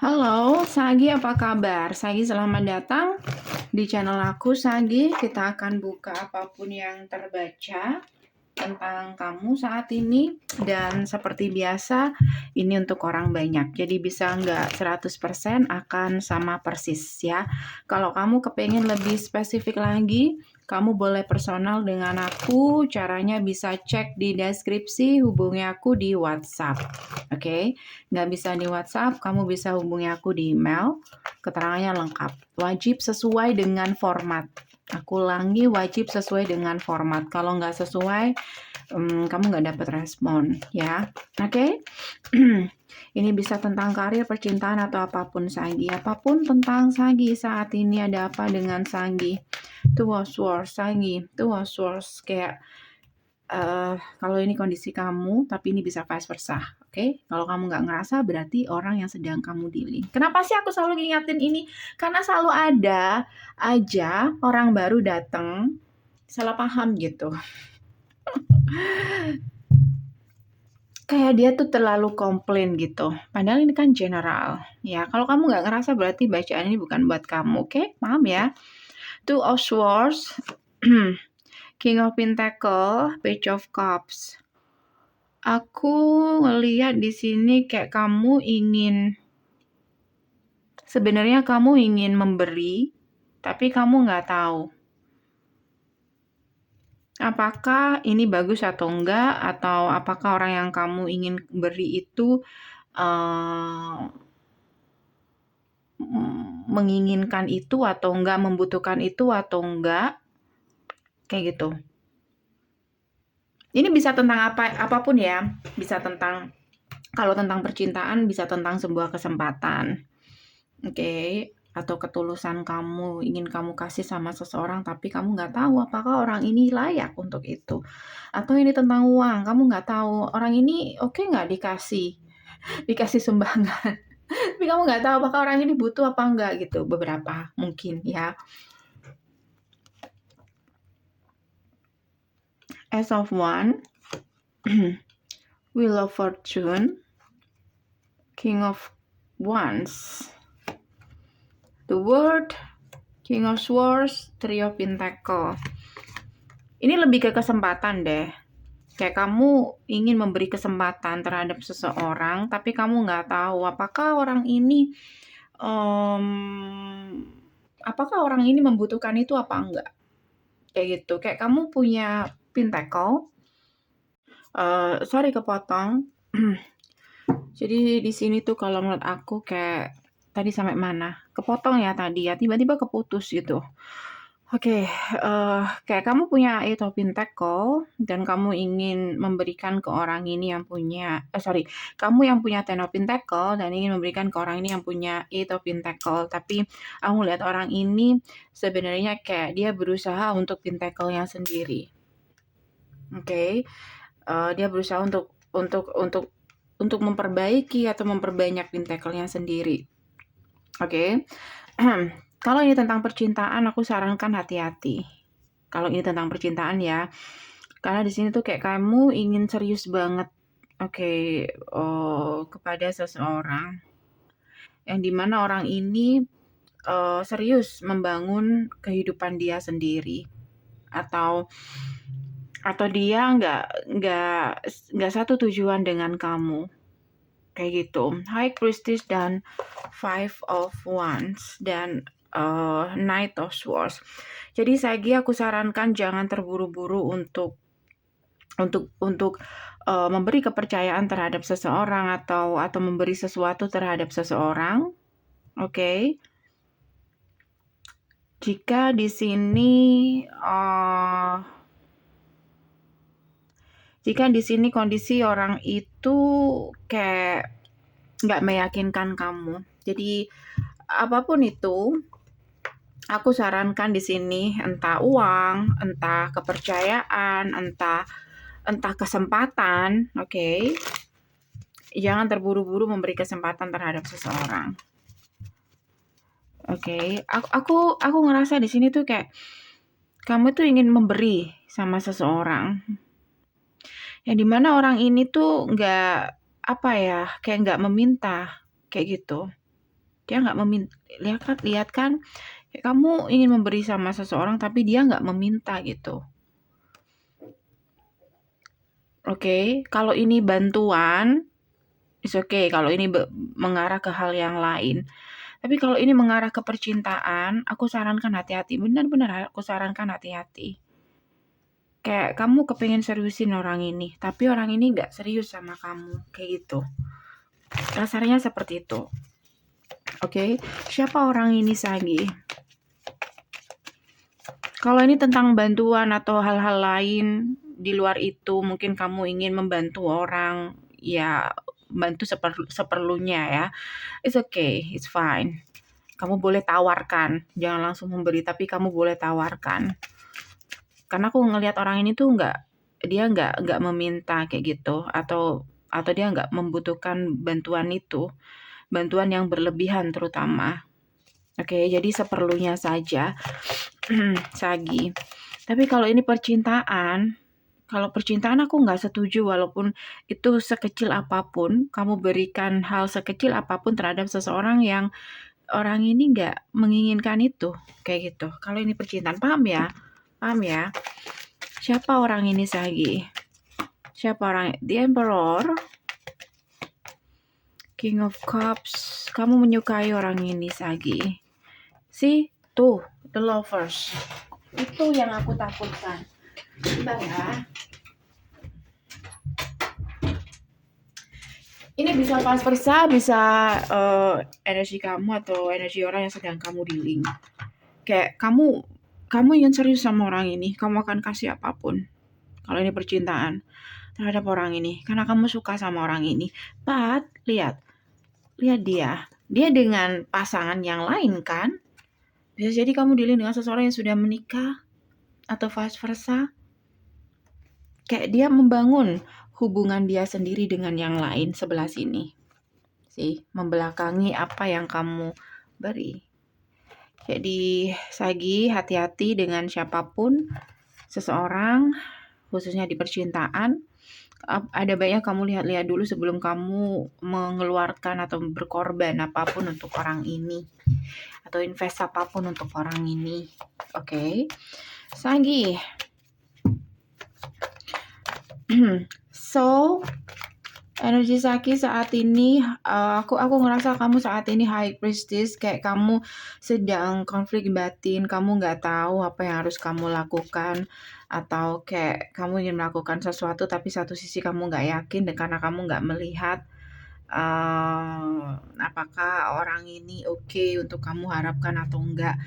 Halo, Sagi apa kabar? Sagi selamat datang di channel aku, Sagi. Kita akan buka apapun yang terbaca tentang kamu saat ini. Dan seperti biasa, ini untuk orang banyak. Jadi bisa nggak 100% akan sama persis ya. Kalau kamu kepengen lebih spesifik lagi, kamu boleh personal dengan aku. Caranya bisa cek di deskripsi, hubungi aku di WhatsApp. Oke, nggak bisa di WhatsApp, kamu bisa hubungi aku di email. Keterangannya lengkap. Wajib sesuai dengan format. Aku ulangi, wajib sesuai dengan format. Kalau nggak sesuai, kamu nggak dapat respon, ya. Oke? Ini bisa tentang karir, percintaan, atau apapun Sagi. Apapun tentang Sagi saat ini. Ada apa dengan Sagi? Two of Swords, Sagi. Two of Swords. Kayak, kalau ini kondisi kamu, tapi ini bisa vice versa. Oke? Kalau kamu nggak ngerasa, berarti orang yang sedang kamu dealing. Kenapa sih aku selalu ngingetin ini? Karena selalu ada aja orang baru datang, salah paham gitu. Kayak dia tuh terlalu komplain gitu. Padahal ini kan general. Ya, kalau kamu nggak ngerasa berarti bacaan ini bukan buat kamu. Oke? Paham ya? Two of Swords, King of Pentacle, Page of Cups. Aku ngelihat di sini kayak sebenarnya kamu ingin memberi, tapi kamu nggak tahu apakah ini bagus atau enggak, atau apakah orang yang kamu ingin beri itu menginginkan itu atau enggak, membutuhkan itu atau enggak, kayak gitu. Ini bisa tentang apapun ya, bisa tentang, kalau tentang percintaan bisa tentang sebuah kesempatan, oke, atau ketulusan kamu ingin kamu kasih sama seseorang tapi kamu nggak tahu apakah orang ini layak untuk itu, atau ini tentang uang, kamu nggak tahu orang ini oke nggak dikasih sumbangan, tapi kamu nggak tahu apakah orang ini butuh apa enggak gitu, beberapa mungkin ya. As of One, Wheel of Fortune, King of Wands, The World, King of Swords, Three of Pentacle. Ini lebih ke kesempatan deh. Kayak kamu ingin memberi kesempatan terhadap seseorang, tapi kamu nggak tahu apakah orang ini membutuhkan itu apa enggak. Kayak gitu. Kayak kamu punya Pentacle. Sorry kepotong. Jadi di sini tuh kalau menurut aku kayak tadi sampai mana? Kepotong ya tadi ya, tiba-tiba keputus gitu. Oke, kayak kamu punya Eight of Pentacle dan kamu ingin memberikan ke orang ini yang punya, kamu yang punya Ten of Pentacle dan ingin memberikan ke orang ini yang punya Eight of Pentacle. Tapi aku lihat orang ini sebenarnya kayak dia berusaha untuk Pentacle-nya sendiri. Oke, dia berusaha untuk memperbaiki atau memperbanyak Pentacle-nya sendiri. Oke. Kalau ini tentang percintaan, aku sarankan hati-hati. Kalau ini tentang percintaan ya, karena di sini tuh kayak kamu ingin serius banget, oke, kepada seseorang, yang dimana orang ini serius membangun kehidupan dia sendiri, atau dia nggak satu tujuan dengan kamu, kayak gitu. High Priestess dan Five of Wands dan Knight of Swords. Jadi aku sarankan jangan terburu-buru untuk memberi kepercayaan terhadap seseorang atau memberi sesuatu terhadap seseorang. Oke. Jika di sini kondisi orang itu kayak nggak meyakinkan kamu. Jadi apapun itu, aku sarankan di sini entah uang, entah kepercayaan, entah kesempatan, oke. Jangan terburu-buru memberi kesempatan terhadap seseorang. Oke. Aku ngerasa di sini tuh kayak kamu tuh ingin memberi sama seseorang. Yang dimana orang ini tuh kayak nggak meminta, kayak gitu. Dia nggak lihat kan, kayak kamu ingin memberi sama seseorang tapi dia nggak meminta gitu. Oke, kalau ini bantuan, it's okay. Kalau ini mengarah ke hal yang lain. Tapi kalau ini mengarah ke percintaan, aku sarankan hati-hati. Benar-benar aku sarankan hati-hati. Kayak kamu kepengen seriusin orang ini, tapi orang ini nggak serius sama kamu. Kayak gitu. Kasarnya seperti itu. Oke, siapa orang ini, Sagi? Kalau ini tentang bantuan atau hal-hal lain di luar itu, mungkin kamu ingin membantu orang, ya bantu seperlunya ya. It's okay, it's fine. Kamu boleh tawarkan, jangan langsung memberi, tapi kamu boleh tawarkan. Karena aku ngelihat orang ini tuh dia nggak meminta kayak gitu, atau dia nggak membutuhkan bantuan itu, bantuan yang berlebihan terutama. Oke, jadi seperlunya saja. Sagi. Tapi kalau ini percintaan, aku nggak setuju walaupun itu sekecil apapun, kamu berikan hal sekecil apapun terhadap seseorang yang orang ini nggak menginginkan itu, kayak gitu. Kalau ini percintaan, paham ya? Paham ya? Siapa orang ini, Sagi? Siapa orang? The Emperor, King of Cups. Kamu menyukai orang ini, Sagi. Tuh, The Lovers. Itu yang aku takutkan. Bentar ya. Ini bisa vice versa, bisa energi kamu atau energi orang yang sedang kamu dealing. Kayak kamu ingin serius sama orang ini, kamu akan kasih apapun. Kalau ini percintaan terhadap orang ini, karena kamu suka sama orang ini. But lihat dia dengan pasangan yang lain kan. Bisa jadi kamu dealing dengan seseorang yang sudah menikah atau vice versa. Kayak dia membangun hubungan dia sendiri dengan yang lain sebelah sini. Membelakangi apa yang kamu beri. Jadi Sagi, hati-hati dengan siapapun seseorang, khususnya di percintaan. Ada baiknya kamu lihat-lihat dulu sebelum kamu mengeluarkan atau berkorban apapun untuk orang ini, atau invest apapun untuk orang ini. Oke. Sagi. So, energi Sagi saat ini, aku ngerasa kamu saat ini High Priestess, kayak kamu sedang konflik batin, kamu nggak tahu apa yang harus kamu lakukan, atau kayak kamu ingin melakukan sesuatu tapi satu sisi kamu nggak yakin, dan karena kamu nggak melihat apakah orang ini oke untuk kamu harapkan atau enggak.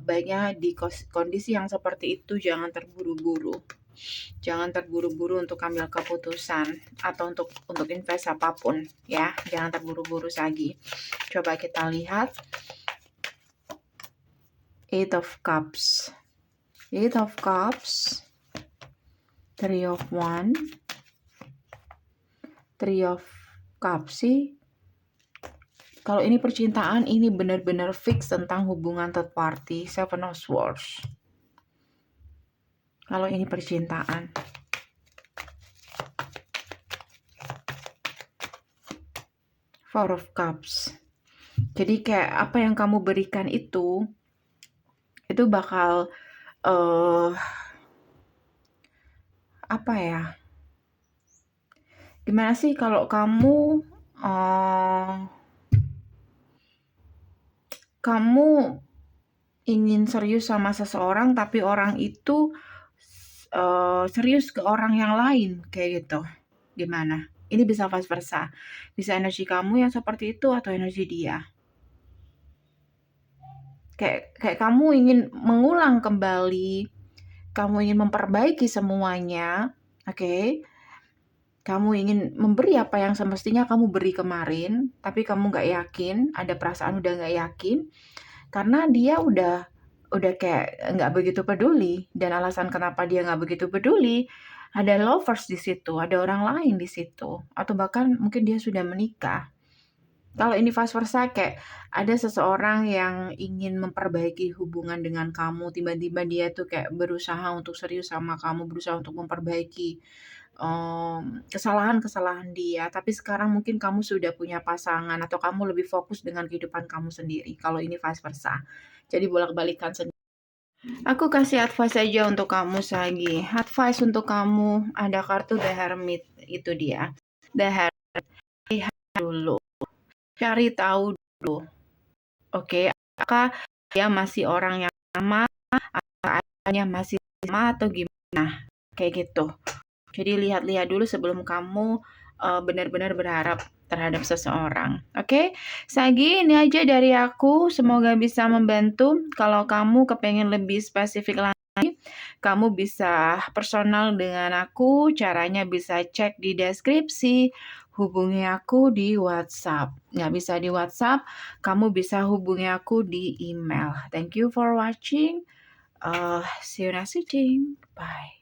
Baiknya di kondisi yang seperti itu jangan terburu-buru. Jangan terburu-buru untuk ambil keputusan atau untuk invest apapun ya. Jangan terburu-buru Sagi. Coba kita lihat Eight of Cups. Eight of Cups. Three of Wands. Three of Cups sih. Kalau ini percintaan, ini benar-benar fix tentang hubungan third party. Seven of Swords. Kalau ini percintaan. Four of Cups. Jadi kayak apa yang kamu berikan itu bakal apa ya? Gimana sih kalau kamu ingin serius sama seseorang tapi orang itu serius ke orang yang lain kayak gitu. Gimana? Ini bisa vice versa. Bisa energi kamu yang seperti itu atau energi dia. Kayak kamu ingin mengulang kembali, kamu ingin memperbaiki semuanya, oke? Kamu ingin memberi apa yang semestinya kamu beri kemarin, tapi kamu nggak yakin, ada perasaan udah nggak yakin, karena dia udah kayak nggak begitu peduli, dan alasan kenapa dia nggak begitu peduli, ada lovers di situ, ada orang lain di situ, atau bahkan mungkin dia sudah menikah. Kalau ini vice versa, kayak ada seseorang yang ingin memperbaiki hubungan dengan kamu, tiba-tiba dia tuh kayak berusaha untuk serius sama kamu, berusaha untuk memperbaiki kesalahan-kesalahan dia, tapi sekarang mungkin kamu sudah punya pasangan atau kamu lebih fokus dengan kehidupan kamu sendiri, kalau ini vice versa. Jadi bolak-balikan aku kasih advice aja untuk kamu, Sagi. Advice untuk kamu, ada kartu The Hermit, itu dia. The Hermit, lihat dulu, cari tahu dulu. Oke, apakah dia masih orang yang sama, apakah masih sama atau gimana? Kayak gitu. Jadi lihat-lihat dulu sebelum kamu benar-benar berharap terhadap seseorang. Oke, Sagi, ini aja dari aku. Semoga bisa membantu. Kalau kamu kepengen lebih spesifik lagi, kamu bisa personal dengan aku. Caranya bisa cek di deskripsi. Hubungi aku di WhatsApp. Nggak bisa di WhatsApp, kamu bisa hubungi aku di email. Thank you for watching. See you next meeting. Bye.